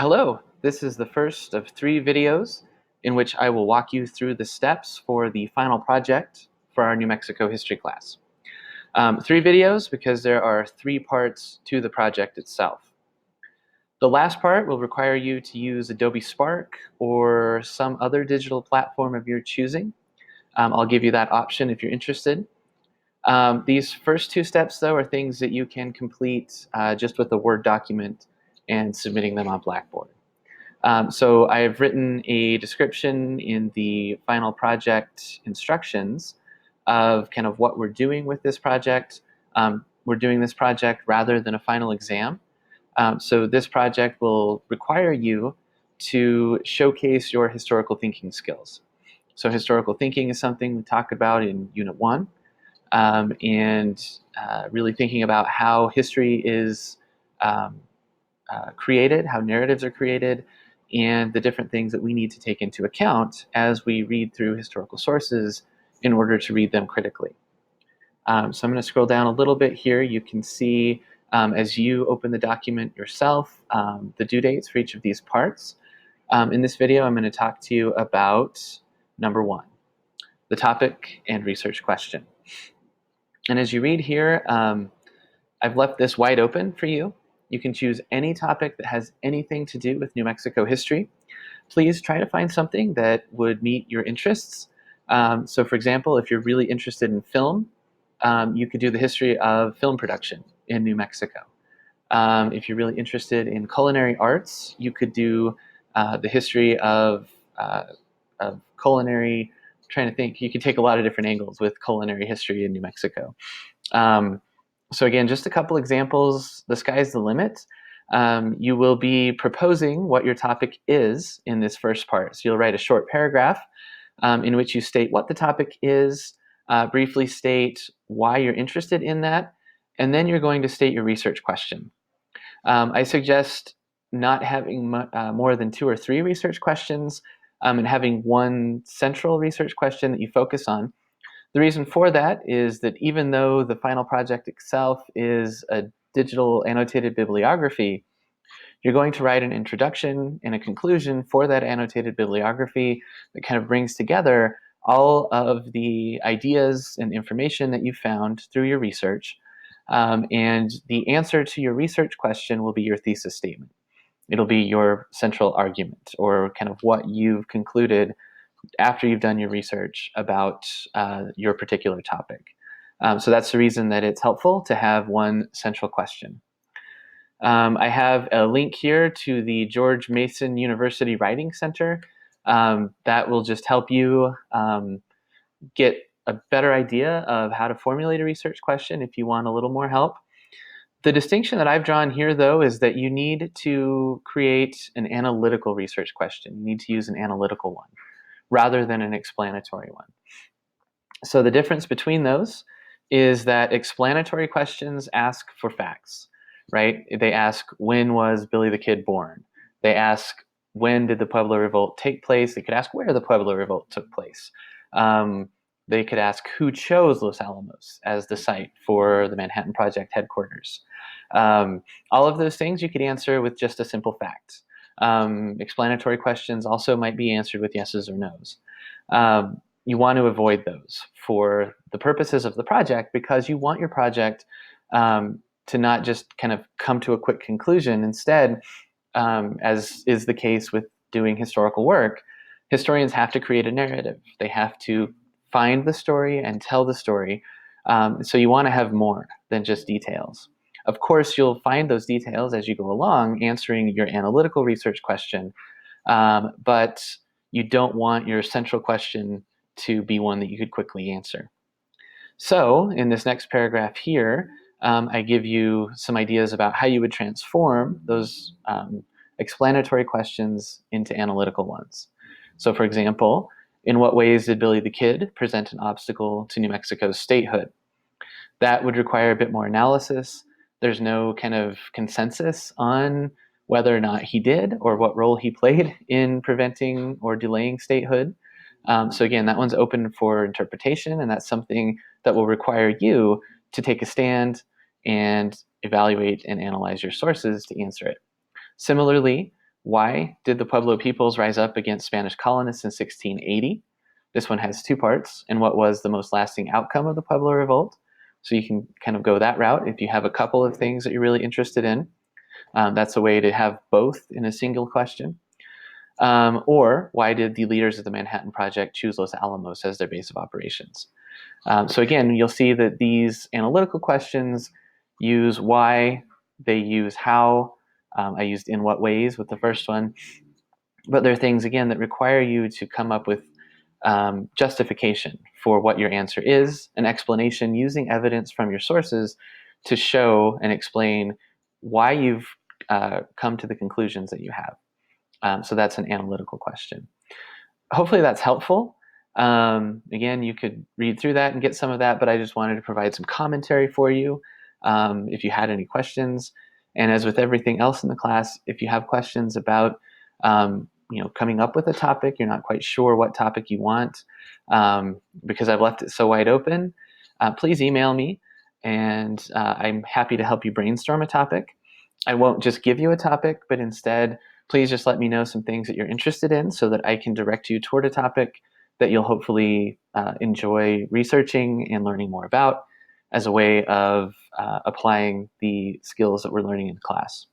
Hello, this is the first of 3 videos in which I will walk you through the steps for the final project for our New Mexico history class. 3 videos because there are 3 parts to the project itself. The last part will require you to use Adobe Spark or some other digital platform of your choosing. I'll give you that option if you're interested. These first 2 steps, though, are things that you can complete just with a Word document and submitting them on Blackboard. So I've written a description in the final project instructions of kind of what we're doing with this project. We're doing this project rather than a final exam. So this project will require you to showcase your historical thinking skills. So historical thinking is something we talk about in Unit 1, and really thinking about how history is created, how narratives are created, and the different things that we need to take into account as we read through historical sources in order to read them critically. So I'm going to scroll down a little bit here. You can see as you open the document yourself the due dates for each of these parts. In this video, I'm going to talk to you about number 1, the topic and research question. And as you read here, I've left this wide open for you. You can choose any topic that has anything to do with New Mexico history. Please try to find something that would meet your interests. So for example, if you're really interested in film, you could do the history of film production in New Mexico. If you're really interested in culinary arts, you could do the history of culinary, I'm trying to think, you could take a lot of different angles with culinary history in New Mexico. So again, just a couple examples. The sky's the limit. You will be proposing what your topic is in this first part. So you'll write a short paragraph in which you state what the topic is, briefly state why you're interested in that, and then you're going to state your research question. I suggest not having more than 2 or 3 research questions and having one central research question that you focus on. The reason for that is that even though the final project itself is a digital annotated bibliography, you're going to write an introduction and a conclusion for that annotated bibliography that kind of brings together all of the ideas and information that you found through your research. And the answer to your research question will be your thesis statement. It'll be your central argument, or kind of what you've concluded after you've done your research about your particular topic. So that's the reason that it's helpful to have one central question. I have a link here to the George Mason University Writing Center. That will just help you get a better idea of how to formulate a research question if you want a little more help. The distinction that I've drawn here, though, is that you need to create an analytical research question. You need to use an analytical one rather than an explanatory one. So the difference between those is that explanatory questions ask for facts, right? They ask, when was Billy the Kid born? They ask, when did the Pueblo Revolt take place? They could ask where the Pueblo Revolt took place. They could ask who chose Los Alamos as the site for the Manhattan Project headquarters. All of those things you could answer with just a simple fact. Explanatory questions also might be answered with yeses or nos. You want to avoid those for the purposes of the project, because you want your project to not just kind of come to a quick conclusion. Instead, as is the case with doing historical work, historians have to create a narrative. They have to find the story and tell the story. So you want to have more than just details. Of course, you'll find those details as you go along, answering your analytical research question, but you don't want your central question to be one that you could quickly answer. So in this next paragraph here, I give you some ideas about how you would transform those explanatory questions into analytical ones. So for example, in what ways did Billy the Kid present an obstacle to New Mexico's statehood? That would require a bit more analysis. There's no kind of consensus on whether or not he did or what role he played in preventing or delaying statehood. So again, that one's open for interpretation, and that's something that will require you to take a stand and evaluate and analyze your sources to answer it. Similarly, Why did the Pueblo peoples rise up against Spanish colonists in 1680? This one has two parts. And what was the most lasting outcome of the Pueblo Revolt? So you can kind of go that route if you have a couple of things that you're really interested in. That's a way to have both in a single question. Or why did the leaders of the Manhattan Project choose Los Alamos as their base of operations? So again, you'll see that these analytical questions use why, they use how. I used in what ways with the first one. But there are things, again, that require you to come up with justification for what your answer is, an explanation using evidence from your sources to show and explain why you've come to the conclusions that you have. So that's an analytical question. Hopefully that's helpful. Again, you could read through that and get some of that, but I just wanted to provide some commentary for you if you had any questions. And as with everything else in the class, if you have questions about coming up with a topic, you're not quite sure what topic you want, because I've left it so wide open, please email me, and I'm happy to help you brainstorm a topic. I won't just give you a topic, but instead, please just let me know some things that you're interested in so that I can direct you toward a topic that you'll hopefully enjoy researching and learning more about as a way of applying the skills that we're learning in class.